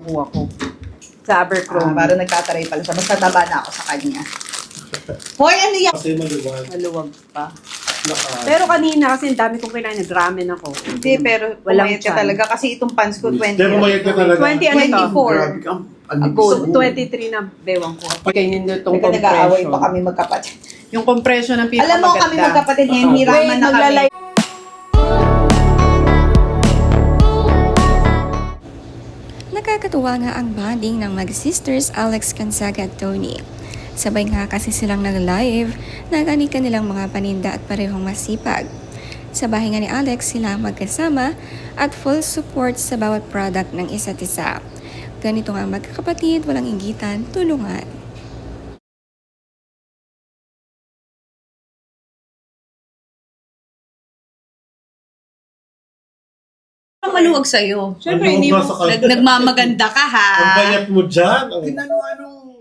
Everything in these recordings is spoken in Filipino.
Kuha ko. Sa Abercrombie. Parang nagtataray pala siya. Mas nataba na ako sa kanya. Hoy, ano yan? Kasi maluwag. Maluwag pa. Pero kanina kasi ang dami kong kinain, nag-ramen ako. Hindi, pero Walang pumayat ka chan. talaga kasi itong pants ko 20. Hindi, pumayat ka talaga. 20 ano to? 24. Grabe ka. So, 23 na bewang ko. Kainin nyo itong Teka, nag-aaway compression. pa kami magkapatid. Yung compression ng Alam mo kami magkapatid ngayon, Wait, hiraman na kami. maglalay. Nakakatuwa nga ang bonding ng mag-sisters Alex Gonzaga at Tony. Sabay nga kasi silang nag-live na gani kanilang mga paninda at parehong masipag. Sa bahay nga ni Alex sila magkasama at full support sa bawat product ng isa't isa. Ganito nga magkakapatid, walang inggitan, tulungan. Ang maluwag sa'yo. Siyempre, hindi mo. Nagmamaganda ka, ha? Ang bayat mo dyan.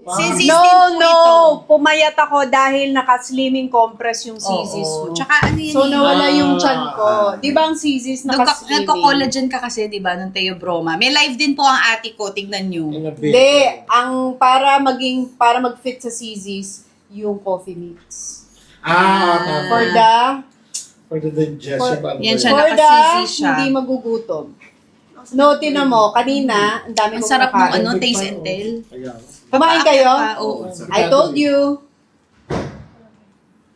Sisis din No, po no. ito. Pumayat ako dahil naka-slimming compress yung sisis mo. Tsaka ano yun So, nawala yung chan ko. Ah. Di ba ang sisis naka-slimming? Nagko-collagen ka kasi, di ba, ng Teo Broma. May live din po ang ate ko, tignan nyo. Hindi. Ang para mag-fit sa sisis, yung coffee mix. For the digestion. Yan siya. For the Naka-sisi siya. hindi magugutom. No, tinan mo, kanina, ang dami Ang kong sarap ng nakain. ano, taste and tell. Kumain kayo? Oo. I told you.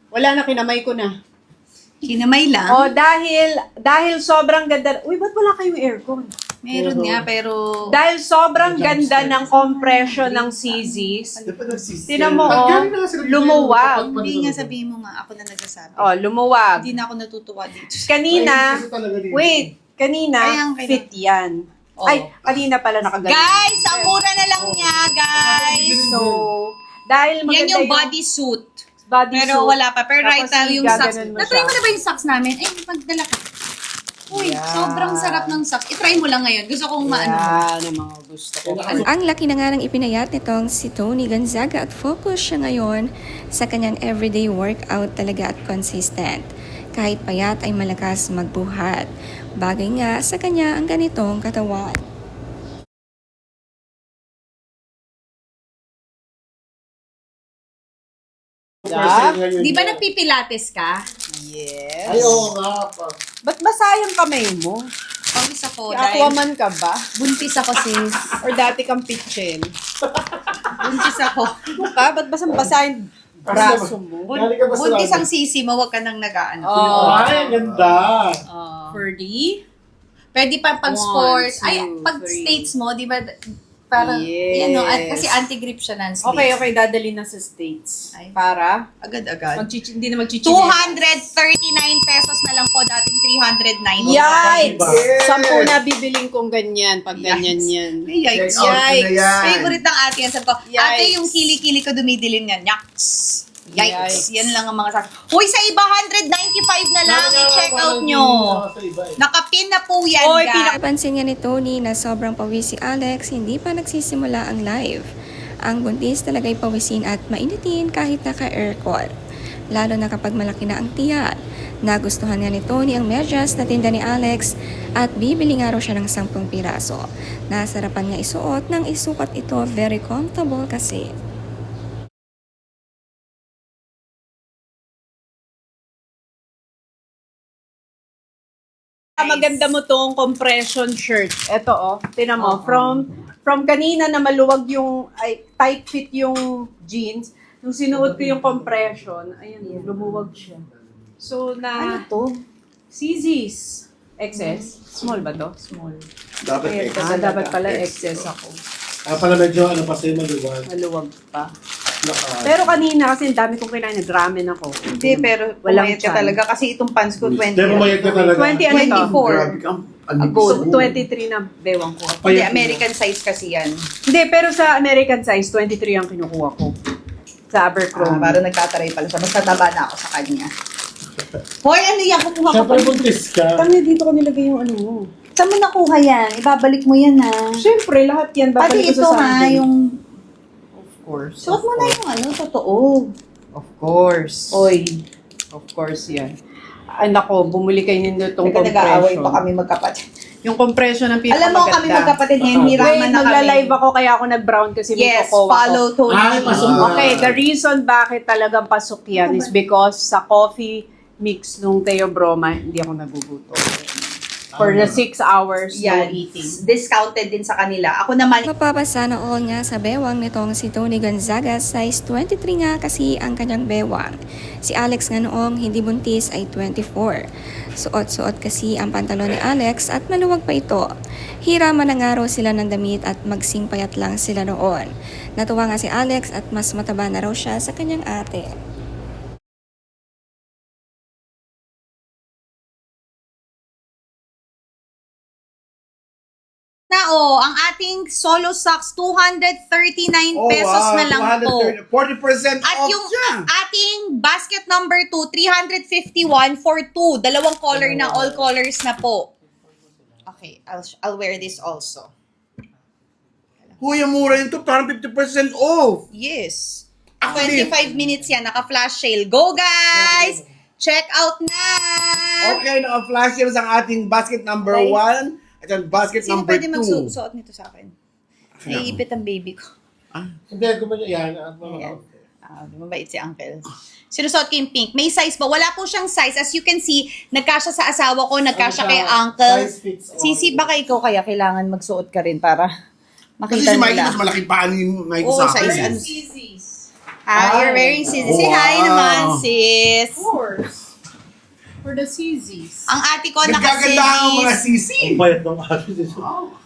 Wala na, kinamay ko na. Kinamay lang. Oh, dahil sobrang ganda. Uy, ba't wala kayong aircon? Meron nga, pero... Dahil sobrang ganda ng compression ng sisis. Tinan mo, oh, lumuwag. Hindi nga sabihin mo nga, ako na nagsasabi. Oh, lumuwag. Hindi na ako natutuwa dito. Kanina, wait, kanina, Kaya- fit yan. Oo. Ay, kanina pala nakagaling. Guys, ang mura na lang niya, guys! So, dahil maganda Yan yung bodysuit. bodysuit. Pero wala pa. Pero right Tapos now, yung socks. gaganon mo Na-try mo siya. na ba yung socks namin? Ay, magdala ka. Uy, Yeah. sobrang sarap ng socks. I-try mo lang ngayon. Gusto kong maano. Yan ang mga gusto ko. Ang laki na nga ng ipinayat nitong si Tony Gonzaga at focus siya ngayon sa kanyang everyday workout talaga at consistent. Kahit payat ay malakas magbuhat. Bagay nga sa kanya ang ganitong katawan. Di ba nagpipilates ka? Yes. Ay, oo nga pa. Ba't basayang kamay mo? Pawis ako. Aquaman ka ba? Buntis ako, sis. Or dati kang pitchen? Buntis ako. Ano ka? Ba't basang-basa yung braso mo? Galing ka ba sa Buntis laban? ang sisi mo, wag ka nang nag-aano. Oh. Ay, ang ganda. Ferdy? Pwede pa pag sport. 1, 2, Ay, pag 3. states mo, di ba, parang, Yes. yan no, kasi anti-grip siya ng sleeves. Okay, dadali na sa States. Ay. Para? Agad-agad. Hindi na magchichinelas. 239 pesos na lang po, dating 390. Yikes! Yes! 10 na bibiling kong ganyan pag ganyan yan. Ay, yikes. Yikes. Favorite ng ate yan. Sabi ko, ate, Yikes. yung kili-kili ko dumidilim yan. Yikes. Yikes. Yikes. Yan lang ang mga sabi. Uy, sa iba, 195 na lang. I-check out nyo. Nakapin na po yan, Oy, guys. Napansin nga ni Tony na sobrang pawis si Alex, hindi pa nagsisimula ang live. Ang buntis talaga'y pawisin at mainitin kahit naka-aircon. Lalo na kapag malaki na ang tiyan. Nagustuhan nga ni Tony ang medyas na tinda ni Alex at bibili nga raw siya ng 10 piraso. Nasarapan nga isuot nang isukat ito, very comfortable kasi. Maganda mo tong compression shirt. Ito oh, tinan mo, from kanina na maluwag yung, ay, tight fit yung jeans, nung sinuot ko yung compression, ayun, lumuwag siya. So, Ano to? CZs. XS? Small ba to? Small. Dapat Dapat pala XS ako. pala medyo ano pa sa'yo maluwag. Maluwag pa. Pero kanina kasi ang dami kong kinain, nag-ramen ako. Hindi, pero Walang pumayat ka chan. talaga kasi itong pants ko 20. Hindi, pumayat ka talaga. 20 ano to? 24. So, 23 na bewang ko. Hindi, American size kasi yan. Hindi, pero sa American size, 23 ang kinukuha ko. Sa Abercrombie. Parang nagtataray pala siya. Mas nataba na ako sa kanya. Hoy, ano yan? Kumuha ka Siyempre pa. buntis ka. Tangina, dito ko nilagay yung ano mo. Saan mo nakuha yan? Ibabalik mo yan, ha? Siyempre, lahat yan. Pati Babalik ko ito, sa ha? Sunday. Yung... Of course. Suot mo na yung ano, totoo. Of course. Oy. Of course yan. Ay, nako, bumuli kayo nito itong Teka, nag-aaway compression. pa kami magkapatid. Yung compression ng Alam mo kami magkapatid ngayon, hiraman na kami. magla-live ako kaya ako nag-brown kasi may Yes, cocoa follow ako. Tony. Ay, pasok. Okay, the reason bakit talagang pasok yan is because sa coffee mix nung Theobroma, hindi ako nagugutom. For the 6 hours no Yan, eating. discounted din sa kanila. Ako naman, Mapapasa na all nga sa bewang nitong si Tony Gonzaga, size 23 nga kasi ang kanyang bewang. Si Alex nga noong hindi buntis ay 24. Suot-suot kasi ang pantalon ni Alex at maluwag pa ito. Hiraman na nga raw sila ng damit at magsingpayat lang sila noon. Natuwa nga si Alex at mas mataba na raw siya sa kanyang ate. ang ating solo socks, 239 pesos na lang po. 40% At off yung siya. ating basket number 2, 351 for 2. Dalawang color na, all colors na po. Okay, I'll wear this also. Kuya, mura yun to. Parang 50% off. Yes. Actually, 25 minutes yan, naka-flash sale. Go guys! Check out na! Okay, naka-flash sales ang ating basket number 1 at ang basket Sino number pwede 2. magsuot nito sa akin? Naiipit ang baby ko. Hindi, gumawa yan. Ayan. Mabait si Uncle. Sinusuot ko yung pink. May size ba? Wala po siyang size. As you can see, nagkasya sa asawa ko, nagkasya Ano kay siya? Uncle. Size fits all. Sisi, baka ikaw kaya kailangan magsuot ka rin para Kasi makita si Mikey nila. mas malaki pa yung Mikey Oo, sa size akin. ano. You're wearing scissors. Say hi Wow. naman, sis. Of course. For the CZs. Ang ate ko Nagkaganda ang mga naka-scissors. sisi. Ang bayad ng ate.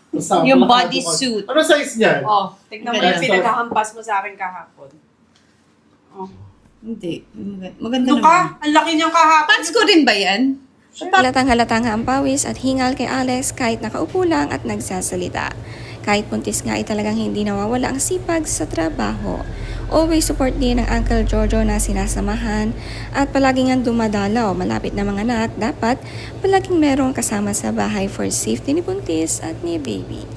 Kasama Yung lahat bodysuit. Ano size niyan? Oh, tignan mo Ganun. yung pinaghahampas mo sa akin kahapon. Oh. Hindi. Maganda Ano ka? naman. Ang laki niyang kahapon. Pants ko rin ba yan? Halatang halata nga ang pawis at hingal kay Alex kahit nakaupo lang at nagsasalita. Kahit puntis nga ay talagang hindi nawawala ang sipag sa trabaho. Always support din ng Uncle Jojo na sinasamahan at palagi nga dumadalaw malapit na mga anak. Dapat palaging merong kasama sa bahay for safety ni buntis at ni baby.